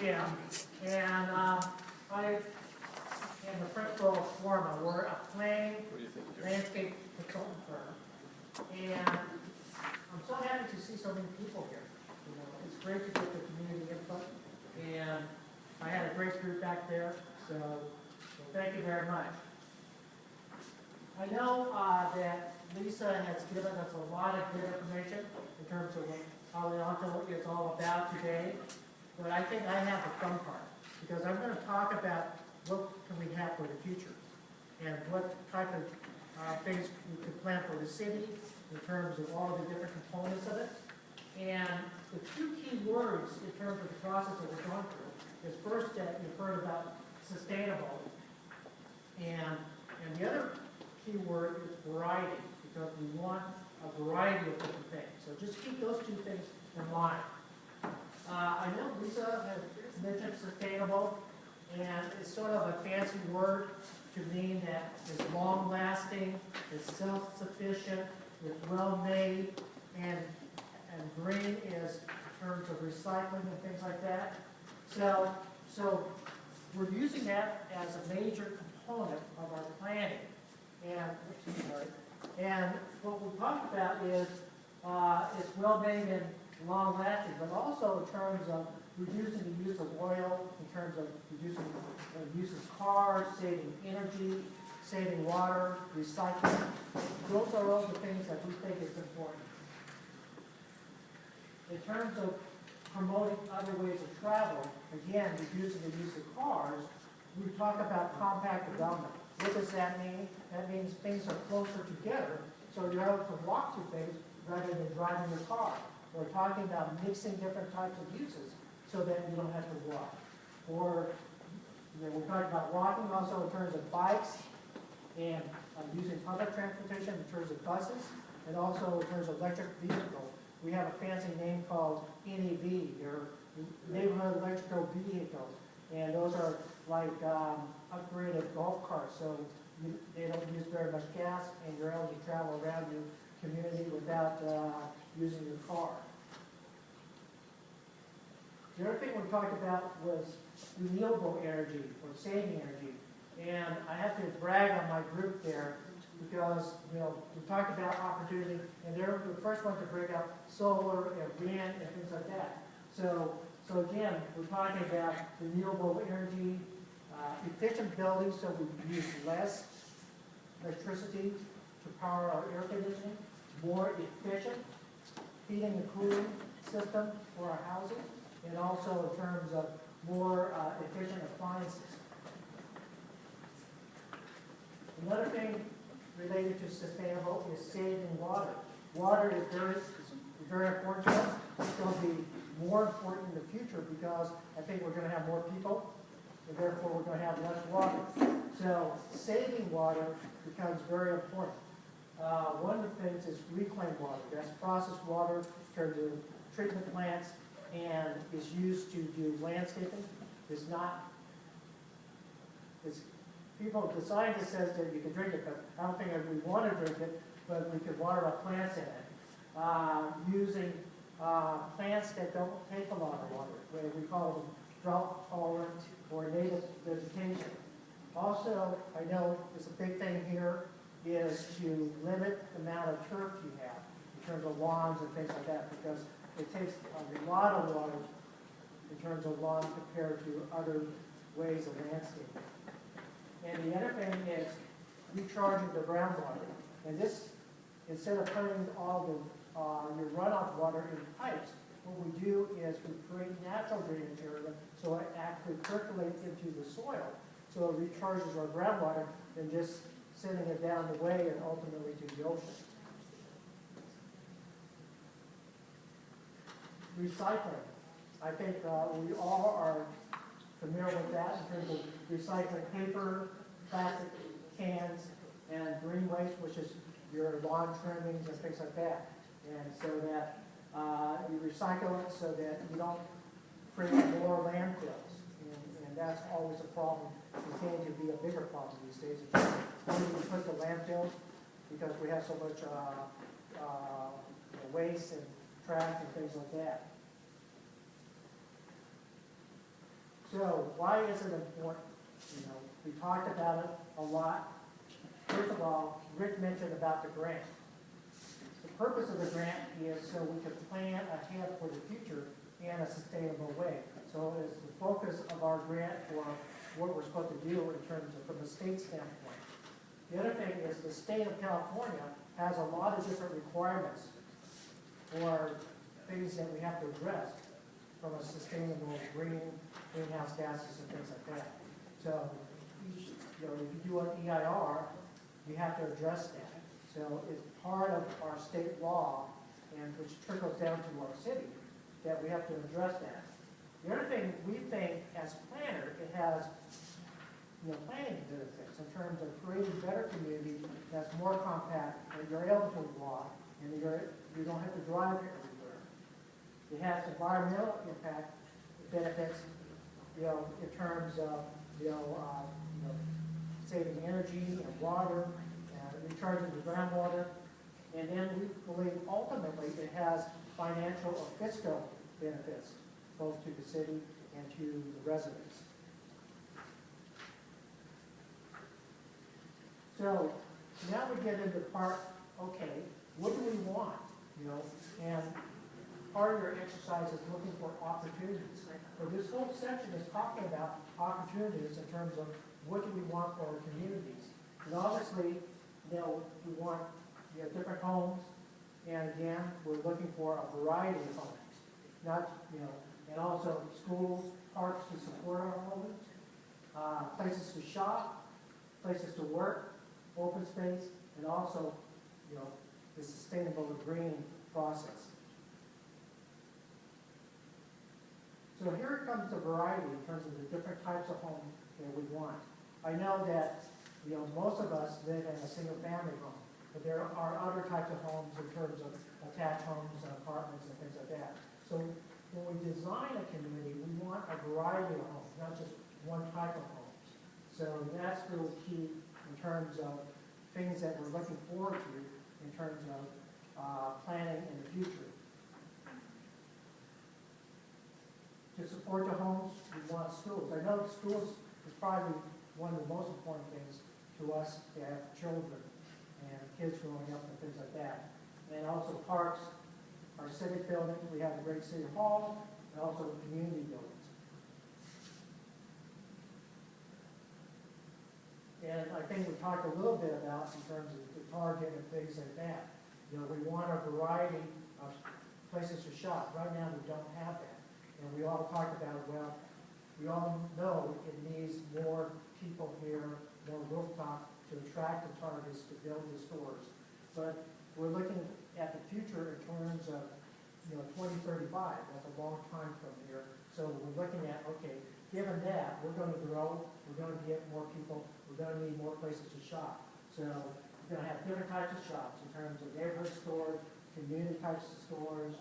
Jim, and I am the principal of Forma. We're a planning landscape consultant firm, and I'm so happy to see so many people here. You know, it's great to get the community input, and I had a great group back there, so thank you very much. I know that Lisa has given us a lot of good information in terms of what Adelanto is all about today, but I think I have the fun part, because I'm going to talk about what can we have for the future, and what type of things we could plan for the city in terms of all the different components of it. And the two key words in terms of the process that we're going through is first that you've heard about sustainable, and the other key word is variety, because we want a variety of different things. So just keep those two things in mind. I know Lisa has mentioned sustainable, and it's sort of a fancy word to mean that it's long-lasting, it's self-sufficient, it's well-made, and green is in terms of recycling and things like that. So we're using that as a major component of our planning. And what we talked about is it's well-made and long-lasting, but also in terms of reducing the use of oil, in terms of reducing the use of cars, saving energy, saving water, recycling. Those are all the things that we think is important. In terms of promoting other ways of travel, again, reducing the use of cars, we talk about compact development. What does that mean? That means things are closer together, so you're able to walk to things rather than driving your car. We're talking about mixing different types of uses so that you don't have to walk. Or we're talking about walking also in terms of bikes and using public transportation in terms of buses, and also in terms of electric vehicles. We have a fancy name called NEV, or neighborhood electrical vehicles, and those are like upgraded golf carts, so they don't use very much gas, and you're able to travel around your community without using your car. The other thing we talked about was renewable energy, or saving energy, and I have to brag on my group there, because we talked about opportunity, and they're the first one to bring up solar and wind and things like that. So again, we're talking about renewable energy, efficient buildings, so we use less electricity to power our air conditioning, more efficient heating and cooling system for our housing, and also in terms of more efficient appliances. Another thing related to sustainable is saving water. Water is very important to us. It's going to be more important in the future because I think we're going to have more people, and therefore we're going to have less water. So saving water becomes very important. One of the things is reclaimed water. That's processed water in terms of treatment plants, and is used to do landscaping. It's not, the scientist says that you can drink it, but I don't think that we want to drink it, but we could water our plants in it. Using plants that don't take a lot of water, where we call them drought tolerant or native vegetation. Also, I know it's a big thing here is to limit the amount of turf you have in terms of lawns and things like that, because it takes a lot of water in terms of lawn compared to other ways of landscaping. And the other thing is recharging the groundwater. And this, instead of putting all your runoff water in pipes, what we do is we create natural drainage area so it actually percolates into the soil. So it recharges our groundwater than just sending it down the way and ultimately to the ocean. Recycling. I think we all are familiar with that in terms of recycling paper, plastic cans, and green waste, which is your lawn trimmings and things like that. And so that you recycle it so that you don't create more landfills. And that's always a problem. It's going to be a bigger problem these days. Where do we put the landfills? Because we have so much waste and trash and things like that. So why is it important? You know, we talked about it a lot. First of all, Rick mentioned about the grant. The purpose of the grant is so we can plan ahead for the future in a sustainable way. So it's the focus of our grant for what we're supposed to do in terms of from a state standpoint. The other thing is the state of California has a lot of different requirements for things that we have to address from a sustainable greenhouse gases and things like that. So, if you do an EIR, you have to address that. So it's part of our state law, and which trickles down to our city, that we have to address that. The other thing we think as planner, it has planning benefits in terms of creating better community that's more compact, that you're able to walk, and you don't have to drive everywhere. It has environmental impact benefits, in terms of saving energy and water, and recharging the groundwater. And then we believe ultimately it has financial or fiscal benefits, both to the city and to the residents. So now we get into part, okay, what do we want? And part of your exercise is looking for opportunities. So this whole section is talking about opportunities in terms of what do we want for our communities. And obviously, we want different homes, and again, we're looking for a variety of homes. Not, and also schools, parks to support our homes, places to shop, places to work, open space, and also, the sustainable green process. So here comes the variety in terms of the different types of homes that we want. I know that, most of us live in a single-family home, but there are other types of homes in terms of attached homes, apartments, and things like that. So when we design a community, we want a variety of homes, not just one type of homes. So that's real key in terms of things that we're looking forward to in terms of planning in the future. To support the homes, we want schools. I know schools is probably one of the most important things to us to have children and kids growing up and things like that. And also parks, our civic buildings, we have the great city hall, and also the community buildings. And I think we talked a little bit about in terms of the target and things like that. We want a variety of places to shop. Right now, we don't have that. And we all talked about, well, we all know it needs more people here, more rooftop to attract the targets to build the stores. But we're looking at the future in terms of, 2035. That's a long time from here. So we're looking at, okay, given that, we're going to grow, we're going to get more people, we're going to need more places to shop. So we're going to have different types of shops in terms of neighborhood stores, community types of stores.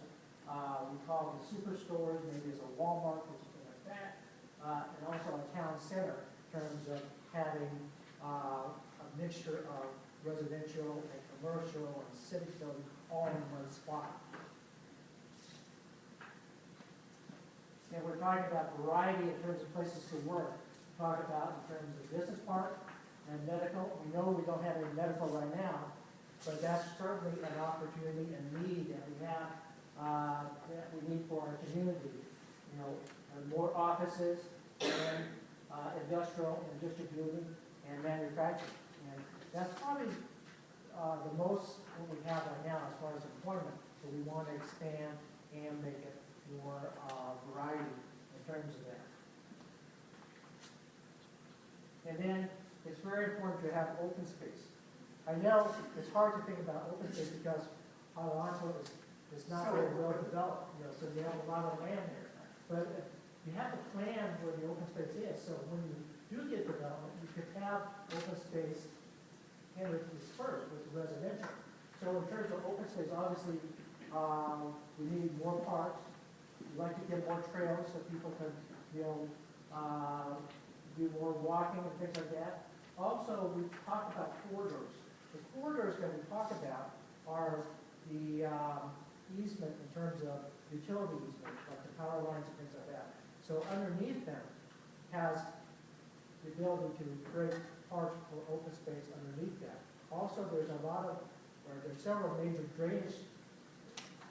We call them super stores, maybe as a Walmart or something like that. And also a town center in terms of having a mixture of residential and commercial and civic building all in one spot. And we're talking about variety in terms of places to work. We talk about in terms of business park and medical. We know we don't have any medical right now, but that's certainly an opportunity and need that we have, that we need for our community. More offices and industrial and distributing and manufacturing. And that's probably the most what we have right now as far as employment. So we want to expand and make it more variety in terms of that. And then it's very important to have open space. I know it's hard to think about open space because Adelanto is not very well developed, so you have a lot of land there. But you have to plan where the open space is. So when you do get development, you could have open space and it's dispersed with residential. So in terms of open space, obviously we need more parks. We'd like to get more trails so people can, do more walking and things like that. Also, we talk about corridors. The corridors that we talk about are the easement in terms of utility easement, like the power lines and things like that. So underneath them, has the ability to create parks or open space underneath that. Also, there's several major drainage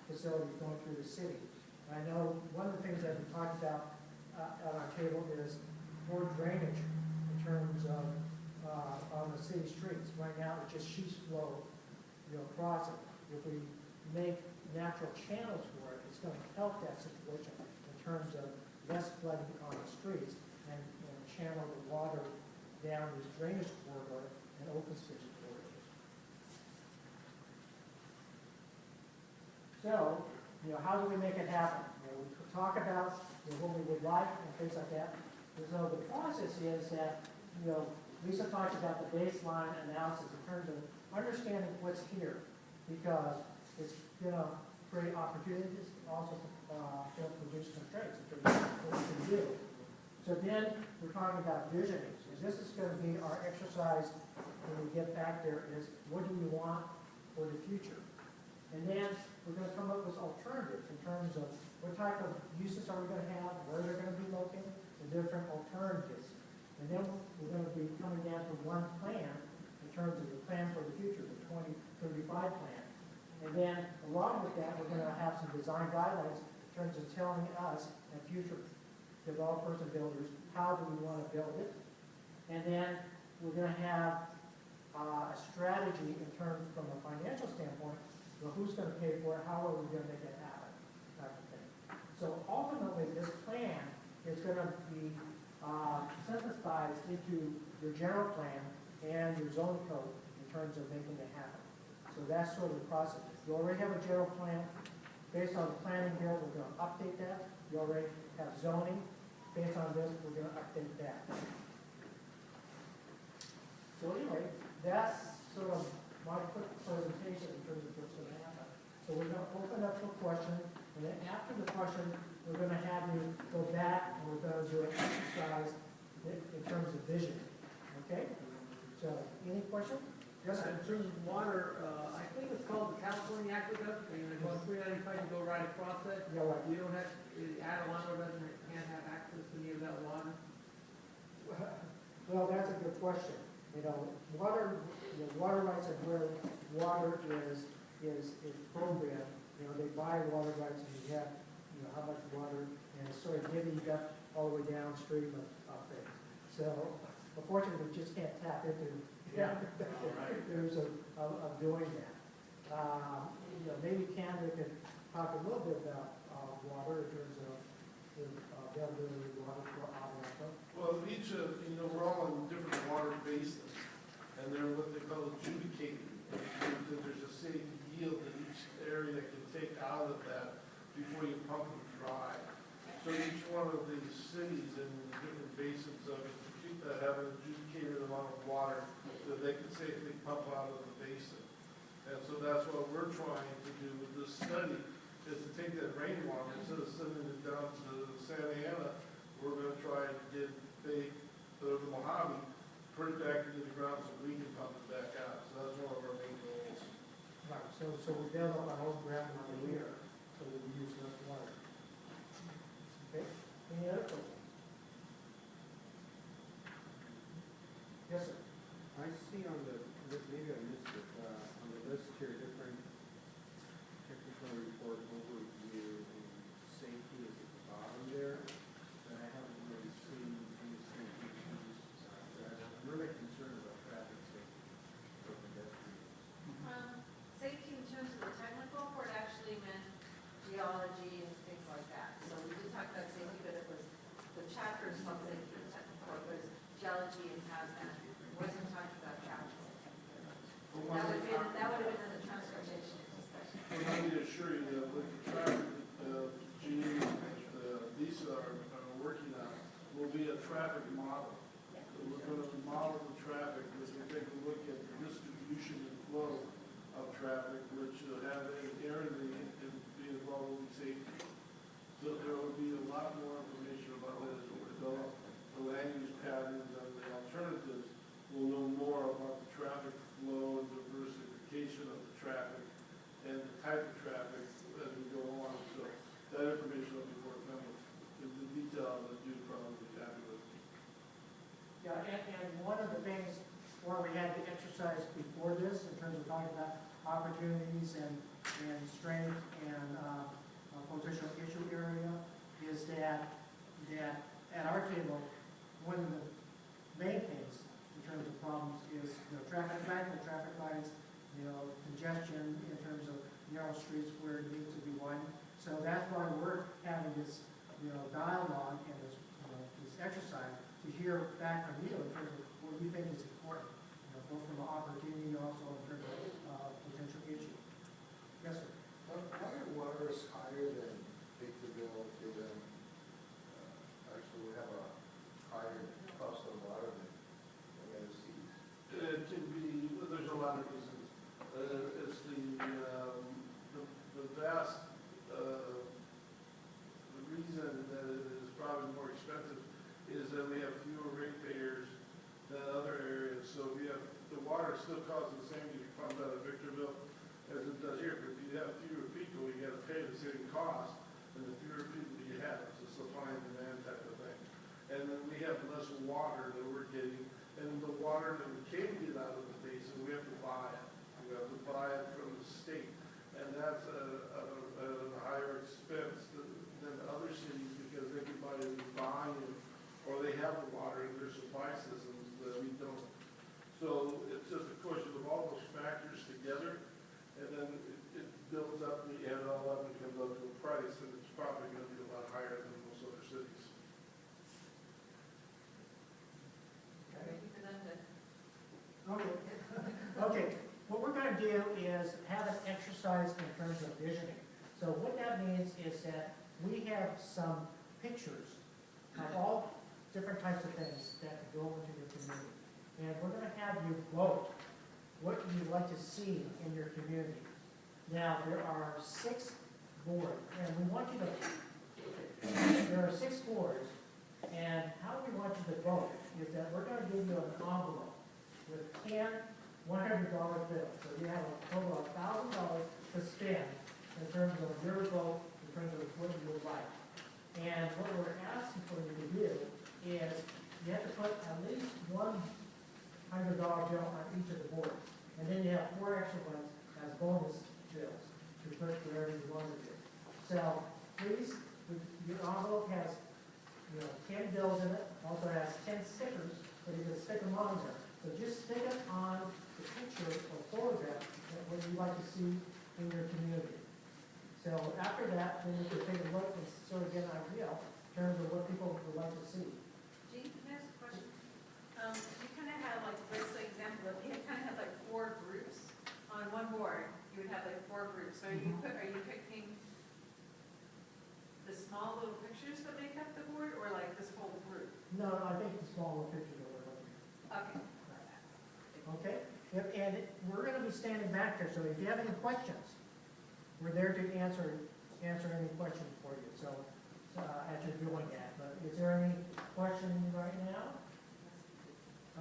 facilities going through the city. I know one of the things that we talked about at our table is more drainage in terms of on the city streets. Right now, it's just sheet flow, crossing. If we make natural channels for it, it's going to help that situation in terms of less flooding on the streets and channel the water down these drainage corridor and open space corridors. So, how do we make it happen? We talk about what we would like and things like that. And so the process is that, Lisa talked about the baseline analysis in terms of understanding what's here, because it's going to create opportunities, also produce constraints in terms of what we can do. So then we're talking about visioning. So this is going to be our exercise when we get back there is what do we want for the future? And then we're going to come up with alternatives in terms of what type of uses are we going to have, where they're going to be located, the different alternatives. And then we're going to be coming down to one plan in terms of the plan for the future, the 2035 plan. And then along with that, we're going to have some design guidelines in terms of telling us and future developers and builders how do we want to build it. And then we're going to have a strategy in terms from a financial standpoint, who's going to pay for it, how are we going to make it happen, type of thing. So ultimately, this plan is going to be synthesized into your general plan and your zoning code in terms of making it happen. So that's sort of the process. You already have a general plan. Based on the planning here, we're going to update that. You already have zoning. Based on this, we're going to update that. So anyway, that's sort of my quick presentation in terms of what's going to happen. So we're going to open up for questions, and then after the question, we're going to have you go back and we're going to do an exercise in terms of vision. Okay? So, any questions? Yes, in terms of water, I think it's called the California Aqueduct, and it's on 395, you go right across it. Yeah, right. You don't have, Adelanto can't have access to any of that water. Well, that's a good question. Water rights are where water is programmed. They buy water rights and you have, how much water, and it's sort of divvied up all the way downstream of things. So, unfortunately, we just can't tap into there's of doing that. Maybe Canada could talk a little bit about water in terms of the availability of water for Adelanto. Well, each of, we're all in different water basins, and they're what they call adjudicated. There's a safe yield that each area can take out of that before you pump them dry. So each one of these cities in the different basins of it have an adjudicated amount of water that they can safely pump out of the basin. And so that's what we're trying to do with this study, is to take that rainwater, instead of sending it down to Santa Ana, we're going to try and get the Mojave, put it back into the ground so we can pump it back out. So that's one of our main goals. Right, so we build up our own ground on the year, so we use less water. Okay, any other questions? Yes, sir. I see on the, maybe I missed it, on the list here, different technical report overview and safety is at the bottom there, but I haven't really seen any safety issues. I'm really concerned about traffic safety for pedestrians. Safety in terms of the technical, or it actually meant geology and things like that. So we did talk about safety, but it was, the chapter is called safety and technical, it was geology and hazmat. It wasn't talking about capital. That would have been in the transportation discussion. Well, let me assure you that with the traffic that Gene and Lisa are working on, will be a traffic model. So we're going to model the traffic, as we take a look at the distribution and flow of traffic, which have inherently be involved in safety. So there will be a lot more information about that as we develop the land use patterns and the alternatives. We'll know more about the traffic flow and diversification of the traffic and the type of traffic as we go along. So that information will be forthcoming. The detail that you probably be happy with. we talked about opportunities and strength and potential issue area, is that at our table, one of the main things in terms of problems is, traffic lights, congestion in terms of narrow streets where it needs to be widened. So that's why we're having this, dialogue and this exercise to hear back from you in terms of what you think is important, both from an opportunity and also in terms of potential issue. Yes, sir. Why are waters higher than Victorville, given, actually we have a higher cost of water than the other cities? It can be, there's a lot of reasons. It's the vast, the reason that it is probably more expensive is that we have fewer ratepayers than other areas. So we have, the water still costs the same if you pump out of Victorville as it does here. But if you have fewer people, you got to pay the same cost, and the fewer people you have, it's a supply and demand type of thing. And then we have less water that we're getting, and the water that we can get out of the basin, we have to buy it. We have to buy it from the state, and that's a higher expense than other cities because they can buy it in volume, or they have the water in their supply systems that we don't. So it's just a question of all those factors together, and then it builds up, and you add it all up, and it comes up to a price, and it's probably going to be a lot higher than most other cities. Maybe for them to Okay. Okay, what we're going to do is have an exercise in terms of visioning. So what that means is that we have some pictures of all different types of things that go into your community. And we're going to have you vote what you'd like to see in your community. Now, there are 6 boards, and we want you to, there are 6 boards, and how we want you to vote is that we're going to give you an envelope with 10 $100 bills. So you have a total of $1,000 to spend in terms of your vote, in terms of what you would like. And what we're asking for you to do is you have to put at least $100 bill on each of the boards. And then you have 4 extra ones as bonus bills to put wherever you want to do. So please, your envelope has 10 bills in it, also has 10 stickers, so you can stick them on there. So just stick it on the picture or photograph that what you'd like to see in your community. So after that, then you can take a look and sort of get an idea in terms of what people would like to see. Jean, can I ask a question? You kind of have like, let's say example, you kind of have like 4 groups on one board. You would have like 4 groups. So are you picking the small little pictures that make up the board, or like this whole group? No, I think the smaller picture that we're looking at. Okay. Okay? Yep, and we're going to be standing back there, so if you have any questions, we're there to answer any questions for you. So as you're doing that, but is there any question right now?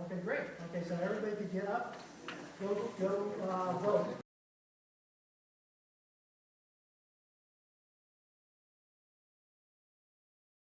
Okay, great. Okay, so everybody could get up, go vote.